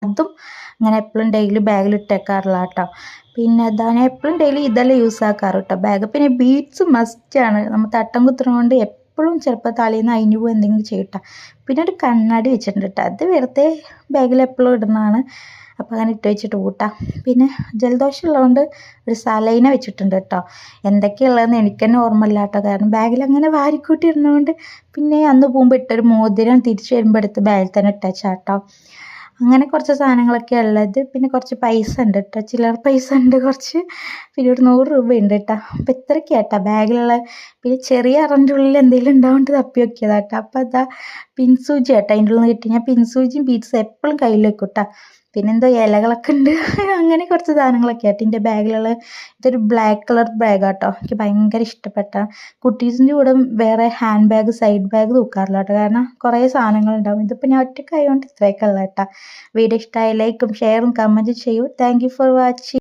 അതും അങ്ങനെ എപ്പോഴും ഡെയിലി ബാഗിൽ ഇട്ടേക്കാറില്ല കേട്ടോ. പിന്നെ ഞാൻ എപ്പോഴും ഡെയിലി ഇതെല്ലാം യൂസ് ആക്കാറ് കേട്ടോ ബാഗ്. പിന്നെ ബീഡ്സ് മസ്റ്റാണ്, നമ്മൾ തട്ടം കുത്തുന്നതുകൊണ്ട് എപ്പോഴും ചിലപ്പോൾ തലേന്ന് അയിഞ്ഞു പോകും എന്തെങ്കിലും ചെയ്യട്ടെ. പിന്നെ ഒരു കണ്ണാടി വെച്ചിട്ടുണ്ട് കേട്ടോ, അത് വെറുതെ ബാഗിൽ എപ്പോഴും ഇടുന്നതാണ്, അപ്പോൾ അങ്ങനെ ഇട്ട് വെച്ചിട്ട് കൂട്ടാം. പിന്നെ ജലദോഷം ഉള്ളതുകൊണ്ട് ഒരു സലൈന വെച്ചിട്ടുണ്ട് കേട്ടോ. എന്തൊക്കെയുള്ളതെന്ന് എനിക്ക് തന്നെ ഓർമ്മയില്ല കേട്ടോ, കാരണം ബാഗിൽ അങ്ങനെ വാരിക്കൂട്ടി ഇടുന്നതുകൊണ്ട്. പിന്നെ അന്ന് പോകുമ്പോൾ ഇട്ടൊരു മോതിരം തിരിച്ച് വരുമ്പോൾ എടുത്ത് ബാഗിൽ തന്നെ ഇട്ടേച്ചാട്ടോ. അങ്ങനെ കുറച്ച് സാധനങ്ങളൊക്കെ ഉള്ളത്. പിന്നെ കുറച്ച് പൈസ ഉണ്ട് കേട്ടോ, ചില്ലറ പൈസ ഉണ്ട് കുറച്ച്. പിന്നെ ഒരു 100 രൂപ ഉണ്ട് കേട്ടോ. അപ്പോൾ ഇത്രയ്ക്ക് കേട്ടോ ബാഗിലുള്ള. പിന്നെ ചെറിയ അറൻ്റെ ഉള്ളിൽ എന്തെങ്കിലും ഉണ്ടാവുകൊണ്ട് തപ്പി നോക്കിയതാ കേട്ടോ. അപ്പോൾ അതാ പിൻസൂചി കേട്ടോ അതിൻ്റെ ഉള്ളിൽ നിന്ന് കിട്ടി. ഞാൻ പിൻസൂചിയും ബീഡ്സും എപ്പോഴും കയ്യിൽ വെക്കും കേട്ടോ. പിന്നെന്തോ ഇലകളൊക്കെ ഉണ്ട്. അങ്ങനെ കുറച്ച് സാധനങ്ങളൊക്കെ ആയിട്ട് എൻ്റെ ബാഗിലുള്ള. ഇതൊരു ബ്ലാക്ക് കളർ ബാഗാട്ടോ, എനിക്ക് ഭയങ്കര ഇഷ്ടപ്പെട്ട. കുട്ടീസിൻ്റെ കൂടെ വേറെ ഹാൻഡ് ബാഗ് സൈഡ് ബാഗ് തൂക്കാറില്ല കേട്ടോ, കാരണം കുറേ സാധനങ്ങളുണ്ടാവും. ഇതിപ്പോൾ ഞാൻ ഒറ്റയ്ക്കായതുകൊണ്ട് ഇത്രയൊക്കെ ഉള്ള കേട്ടോ. വീഡിയോ ഇഷ്ടമായി ലൈക്കും ഷെയറും കമൻറ്റും ചെയ്യൂ. Thank you for watching.